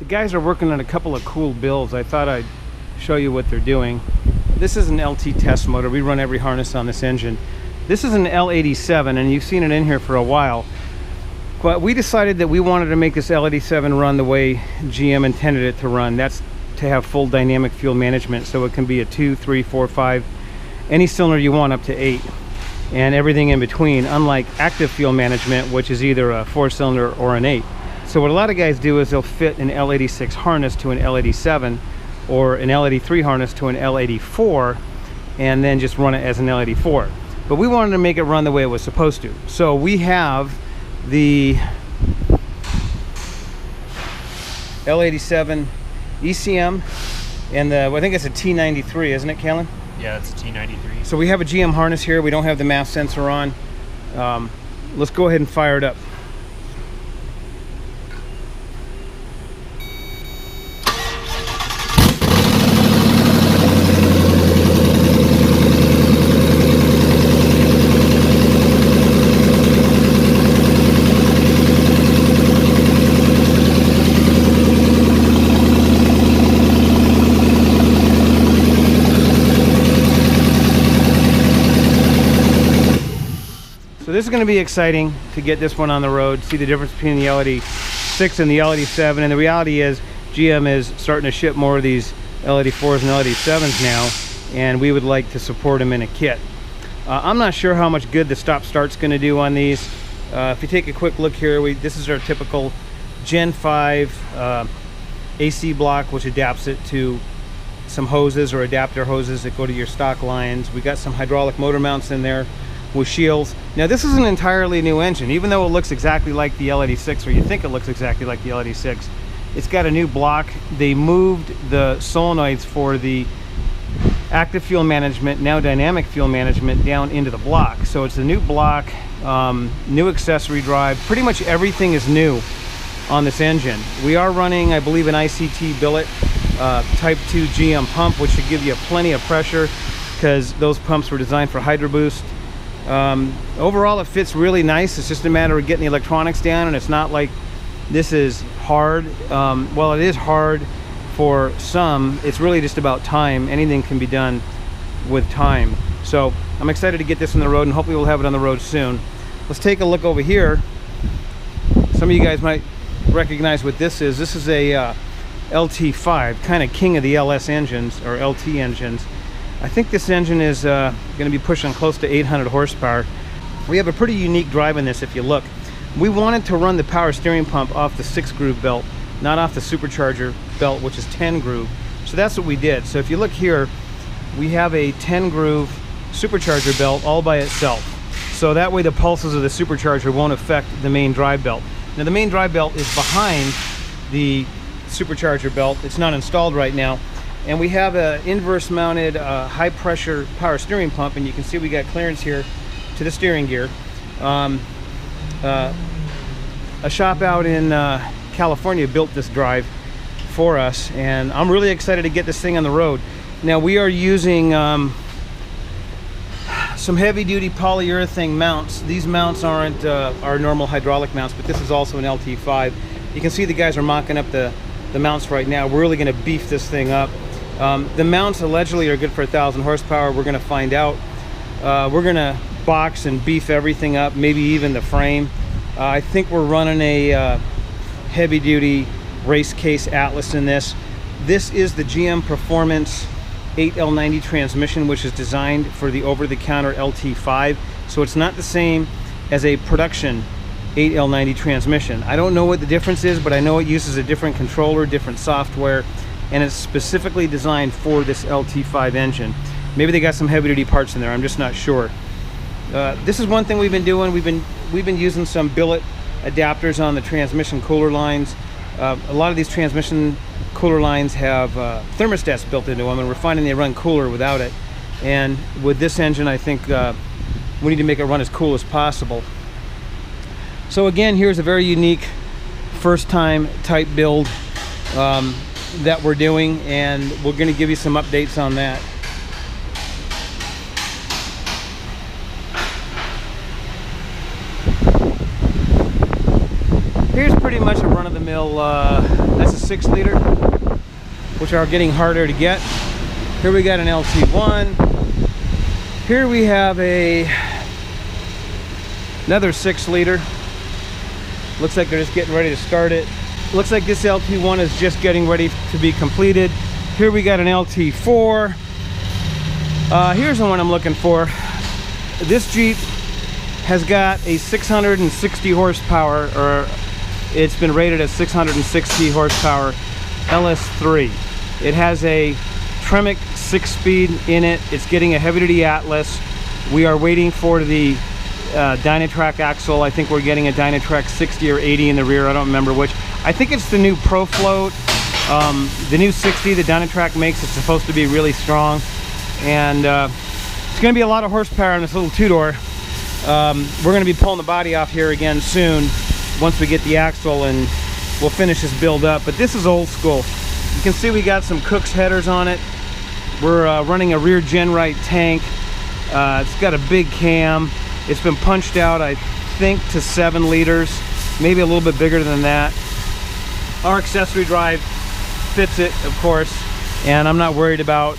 The guys are working on a couple of cool builds. I thought I'd show you what they're doing. This is an LT test motor. We run every harness on this engine. This is an L87, and you've seen it in here for a while. But we decided that we wanted to make this L87 run the way GM intended it to run. That's to have full dynamic fuel management, so it can be a 2, 3, 4, 5, any cylinder you want up to 8, and everything in between, unlike active fuel management, which is either a 4-cylinder or an 8. So what a lot of guys do is they'll fit an L86 harness to an L87 or an L83 harness to an L84 and then just run it as an L84. But we wanted to make it run the way it was supposed to. So we have the L87 ECM and the, I think it's a T93, isn't it, Kellen? Yeah, it's a T93. So we have a GM harness here. We don't have the mass sensor on. Let's go ahead and fire it up. So this is going to be exciting to get this one on the road, see the difference between the L86 and the L87. And the reality is GM is starting to ship more of these L84s and L87s now, and we would like to support them in a kit. I'm not sure how much good the stop start's going to do on these. If you take a quick look here, this is our typical Gen 5 AC block, which adapts it to some hoses or adapter hoses that go to your stock lines. We got some hydraulic motor mounts in there with shields. Now this is an entirely new engine, even though it looks exactly like the L86, or you think it looks exactly like the L86. It's got a new block. They moved the solenoids for the active fuel management, now dynamic fuel management, down into the block. So it's a new block, new accessory drive. Pretty much everything is new on this engine. We are running, I believe, an ICT billet Type 2 GM pump, which should give you plenty of pressure because those pumps were designed for hydro boost. Overall it fits really nice. It's just a matter of getting the electronics down, and it's not like this is hard. Well, it is hard for some. It's really just about time. Anything can be done with time. So I'm excited to get this on the road, and hopefully we'll have it on the road soon. Let's take a look over here. Some of you guys might recognize what this is. This is a LT5, kind of king of the LS engines, or LT engines. I think this engine is going to be pushing close to 800 horsepower. We have a pretty unique drive in this if you look. We wanted to run the power steering pump off the 6-groove belt, not off the supercharger belt, which is 10-groove. So that's what we did. So if you look here, we have a 10-groove supercharger belt all by itself. So that way the pulses of the supercharger won't affect the main drive belt. Now the main drive belt is behind the supercharger belt. It's not installed right now. And we have an inverse mounted high pressure power steering pump, and you can see we got clearance here to the steering gear. A shop out in California built this drive for us, and I'm really excited to get this thing on the road. Now we are using some heavy duty polyurethane mounts. These mounts aren't our normal hydraulic mounts, but this is also an LT5. You can see the guys are mocking up the mounts right now. We're really going to beef this thing up. The mounts allegedly are good for 1,000 horsepower. We're going to find out. We're going to box and beef everything up, maybe even the frame. I think we're running a heavy-duty race case Atlas in this. This is the GM Performance 8L90 transmission, which is designed for the over-the-counter LT5. So it's not the same as a production 8L90 transmission. I don't know what the difference is, but I know it uses a different controller, different software, and it's specifically designed for this LT5 engine. Maybe they got some heavy-duty parts in there. I'm just not sure. This is one thing we've been doing. We've been using some billet adapters on the transmission cooler lines. A lot of these transmission cooler lines have thermostats built into them, and we're finding they run cooler without it. And with this engine, I think we need to make it run as cool as possible. So again, here's a very unique first-time type build that we're doing, and we're going to give you some updates on that. Here's pretty much a run-of-the-mill, that's a 6 liter, which are getting harder to get. Here we got an LT1. Here we have another 6 liter. Looks like they're just getting ready to start it. Looks like this LT1 is just getting ready to be completed. Here we got an LT4. Here's the one I'm looking for. This Jeep has got a 660 horsepower, or it's been rated as 660 horsepower LS3. It has a Tremec 6-speed in it. It's getting a heavy-duty Atlas. We are waiting for the Dynatrac axle. I think we're getting a Dynatrac 60 or 80 in the rear. I don't remember which. I think it's the new Pro Float. The new 60 the Dynatrac makes is supposed to be really strong, and it's going to be a lot of horsepower on this little two-door. We're going to be pulling the body off here again soon once we get the axle, and we'll finish this build up. But this is old school. You can see we got some Cook's headers on it. We're running a rear gen right tank. It's got a big cam. It's been punched out, I think, to 7 liters, maybe a little bit bigger than that. Our accessory drive fits it, of course, and I'm not worried about,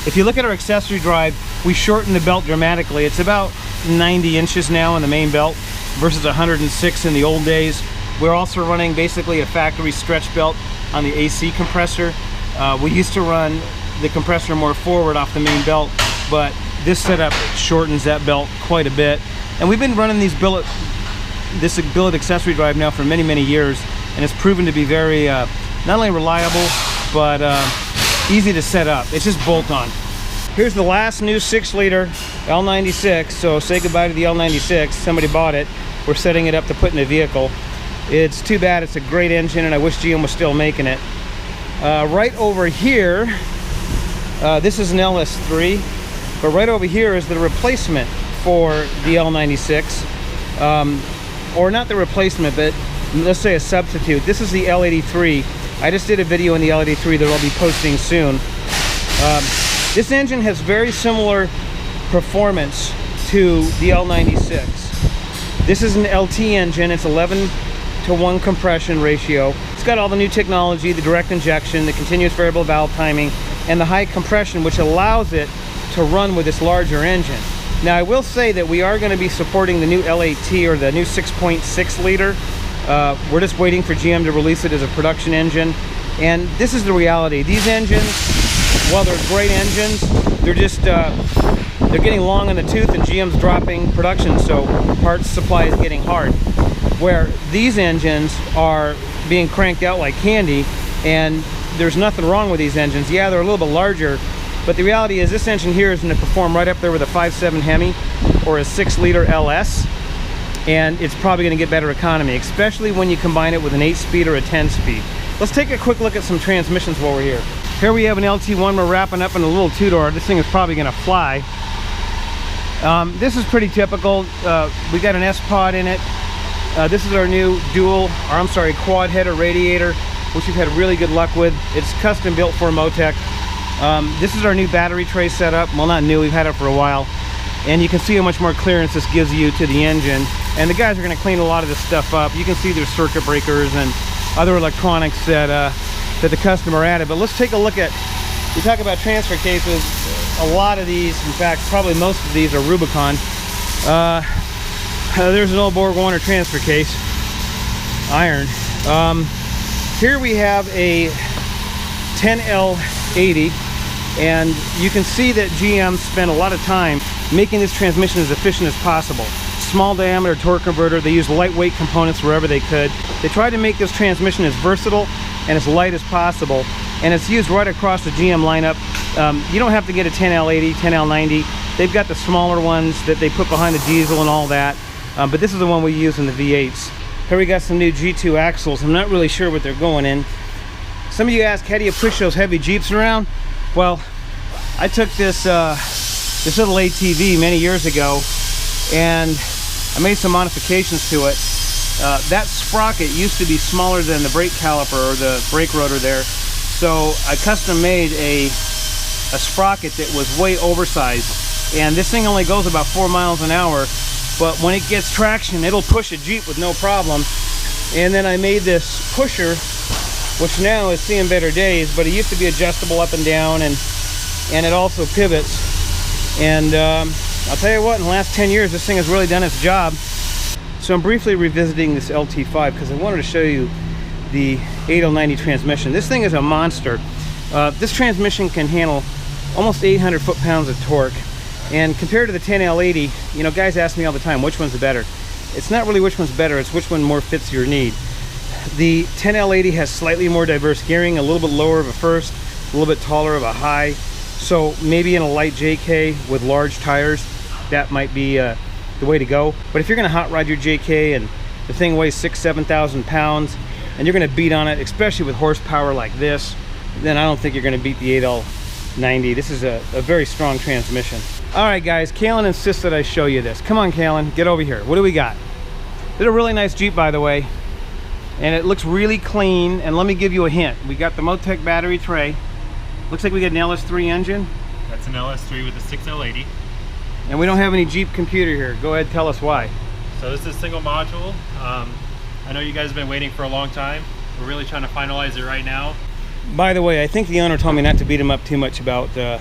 if you look at our accessory drive, we shortened the belt dramatically. It's about 90 inches now in the main belt versus 106 in the old days. We're also running basically a factory stretch belt on the AC compressor. We used to run the compressor more forward off the main belt, but this setup shortens that belt quite a bit. And we've been running this billet accessory drive now for many, many years, and it's proven to be very not only reliable, but easy to set up. It's just bolt on. Here's the last new 6 liter L96, so say goodbye to the L96. Somebody bought it. We're setting it up to put in the vehicle. It's too bad. It's a great engine, and I wish GM was still making it. Right over here, this is an LS3, but right over here is the replacement for the L96, or not the replacement, but let's say a substitute. This is the L83. I just did a video on the L83 that I'll be posting soon. This engine has very similar performance to the L96. This is an LT engine. It's 11:1 compression ratio. It's got all the new technology, the direct injection, the continuous variable valve timing, and the high compression, which allows it to run with this larger engine. Now, I will say that we are going to be supporting the new L8T, or the new 6.6 liter. We're just waiting for GM to release it as a production engine. And this is the reality. These engines, while they're great engines, they're just they're getting long in the tooth, and GM's dropping production, so parts supply is getting hard. Where these engines are being cranked out like candy, and there's nothing wrong with these engines. Yeah, they're a little bit larger, but the reality is this engine here is going to perform right up there with a 5.7 Hemi or a 6 liter LS, and it's probably going to get better economy, especially when you combine it with an 8-speed or a 10-speed. Let's take a quick look at some transmissions while we're here. Here we have an LT1 we're wrapping up in a little two-door. This thing is probably going to fly. This is pretty typical. We got an S-Pod in it. This is our new quad header radiator, which we've had really good luck with. It's custom built for Motec. This is our new battery tray setup. Well, not new, we've had it for a while. And you can see how much more clearance this gives you to the engine. And the guys are going to clean a lot of this stuff up. You can see there's circuit breakers and other electronics that the customer added. But let's take a look at, we talk about transfer cases. A lot of these, in fact, probably most of these are Rubicon. There's an old Borg Warner transfer case, iron. Here we have a 10L80, and you can see that GM spent a lot of time making this transmission as efficient as possible. Small diameter torque converter. They used lightweight components wherever they could. They tried to make this transmission as versatile and as light as possible, and it's used right across the GM lineup. You don't have to get a 10L80, 10L90. They've got the smaller ones that they put behind the diesel and all that, but this is the one we use in the V8s. Here we got some new G2 axles. I'm not really sure what they're going in. Some of you ask, how do you push those heavy Jeeps around? Well, I took this little ATV many years ago, and I made some modifications to it. That sprocket used to be smaller than the brake caliper or the brake rotor there, so I custom made a sprocket that was way oversized, and this thing only goes about 4 miles an hour, but when it gets traction, it'll push a Jeep with no problem. And then I made this pusher which now is seeing better days, but it used to be adjustable up and down, and it also pivots. And I'll tell you what, in the last 10 years, this thing has really done its job. So I'm briefly revisiting this LT5 because I wanted to show you the 8090 transmission. This thing is a monster. This transmission can handle almost 800 foot-pounds of torque. And compared to the 10L80, you know, guys ask me all the time, which one's better? It's not really which one's better, it's which one more fits your need. The 10L80 has slightly more diverse gearing, a little bit lower of a first, a little bit taller of a high. So maybe in a light JK with large tires, that might be the way to go. But if you're gonna hot rod your JK and the thing weighs 6,000–7,000 pounds and you're gonna beat on it, especially with horsepower like this, then I don't think you're gonna beat the 8L90. This is a very strong transmission. All right, guys, Kalen insists that I show you this. Come on, Kalen, get over here. What do we got? This is a really nice Jeep, by the way, and it looks really clean. And let me give you a hint. We got the Motec battery tray. Looks like we got an LS3 engine. That's an LS3 with a 6L80. And we don't have any Jeep computer here. Go ahead, tell us why. So this is a single module. I know you guys have been waiting for a long time. We're really trying to finalize it right now. By the way, I think the owner told me not to beat him up too much about the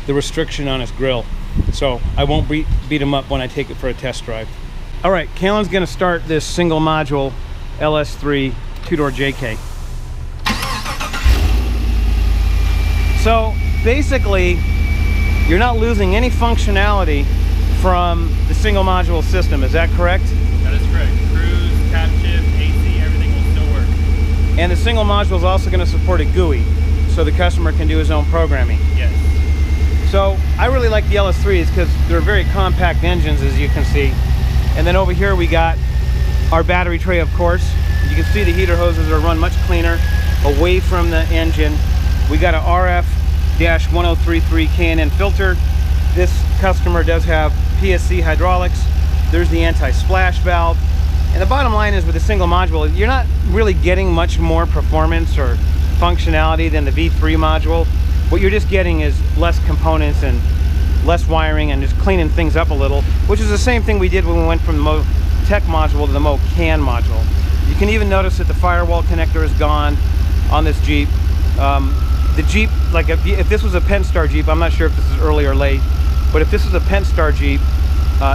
restriction on his grill. So I won't beat him up when I take it for a test drive. All right, Kalen's gonna start this single module LS3 two-door JK. So basically, you're not losing any functionality from the single module system, is that correct? That is correct. Cruise, tap shift, AC, everything will still work. And the single module is also going to support a GUI, so the customer can do his own programming. Yes. So I really like the LS3s because they're very compact engines, as you can see. And then over here we got our battery tray, of course. You can see the heater hoses are run much cleaner, away from the engine. We got a RF-1033 K&N filter. This customer does have PSC hydraulics. There's the anti-splash valve. And the bottom line is, with a single module, you're not really getting much more performance or functionality than the V3 module. What you're just getting is less components and less wiring and just cleaning things up a little, which is the same thing we did when we went from the Motec module to the Mo-Can module. You can even notice that the firewall connector is gone on this Jeep. The Jeep, like if this was a Pentastar Jeep, I'm not sure if this is early or late, but if this was a Pentastar Jeep,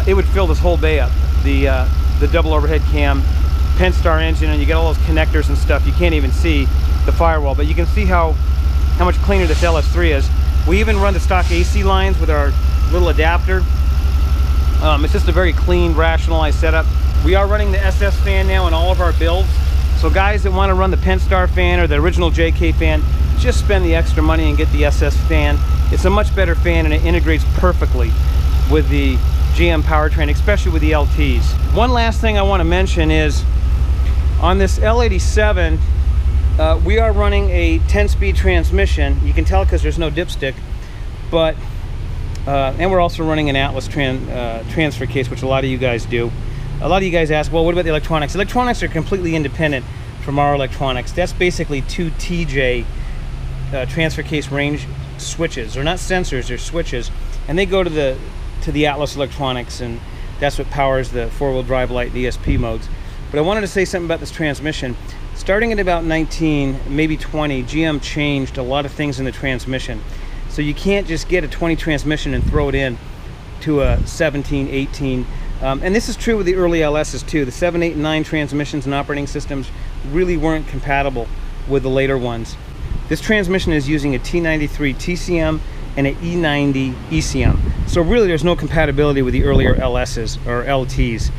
it would fill this whole bay up. The double overhead cam, Pentastar engine, and you get all those connectors and stuff. You can't even see the firewall, but you can see how much cleaner this LS3 is. We even run the stock AC lines with our little adapter. It's just a very clean, rationalized setup. We are running the SS fan now in all of our builds. So guys that want to run the Pentastar fan or the original JK fan, just spend the extra money and get the SS fan. It's a much better fan and it integrates perfectly with the GM powertrain, especially with the LTs. One last thing I want to mention is on this L87, we are running a 10-speed transmission. You can tell because there's no dipstick, but and we're also running an Atlas transfer case, which a lot of you guys do. A lot of you guys ask, well, what about the electronics? Electronics are completely independent from our electronics. That's basically two TJ transfer case range switches. They're not sensors, they're switches, and they go to the Atlas electronics, and that's what powers the four-wheel drive light, the ESP modes. But I wanted to say something about this transmission. Starting at about 19, maybe 20, GM changed a lot of things in the transmission. So you can't just get a 20 transmission and throw it in to a 17, 18. And this is true with the early LSs too. The 7, 8, and 9 transmissions and operating systems really weren't compatible with the later ones. This transmission is using a T93 TCM and an E90 ECM. So really there's no compatibility with the earlier LSs or LTs.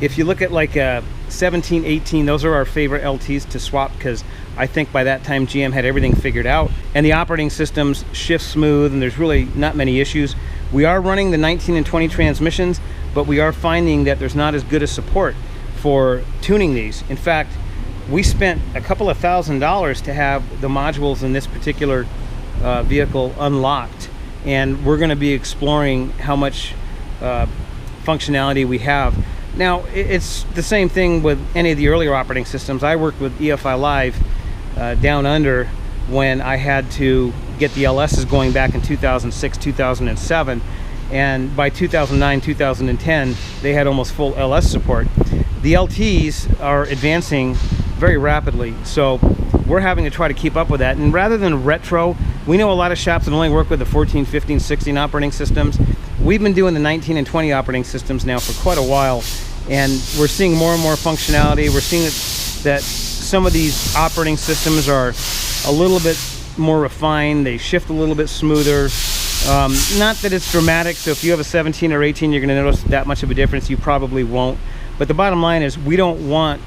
If you look at like a 17, 18, those are our favorite LTs to swap because I think by that time GM had everything figured out and the operating systems shift smooth and there's really not many issues. We are running the 19 and 20 transmissions, but we are finding that there's not as good a support for tuning these. In fact, we spent a couple of $1,000s to have the modules in this particular vehicle unlocked, and we're going to be exploring how much functionality we have. Now, it's the same thing with any of the earlier operating systems. I worked with EFI Live down under when I had to get the LSs going back in 2006, 2007, and by 2009, 2010, they had almost full LS support. The LTs are advancing very rapidly, so we're having to try to keep up with that. And rather than retro, we know a lot of shops that only work with the 14, 15, 16 operating systems. We've been doing the 19 and 20 operating systems now for quite a while, and we're seeing more and more functionality. We're seeing that some of these operating systems are a little bit more refined. They shift a little bit smoother. Not that it's dramatic, so if you have a 17 or 18, you're going to notice that much of a difference. You probably won't. But the bottom line is we don't want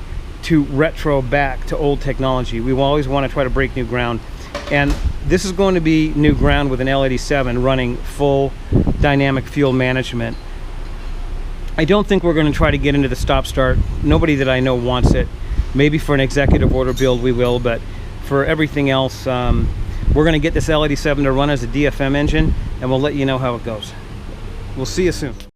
to retro back to old technology. We always want to try to break new ground. And this is going to be new ground with an L87 running full dynamic fuel management. I don't think we're going to try to get into the stop-start. Nobody that I know wants it. Maybe for an executive order build we will, but for everything else, we're going to get this L87 to run as a DFM engine, and we'll let you know how it goes. We'll see you soon.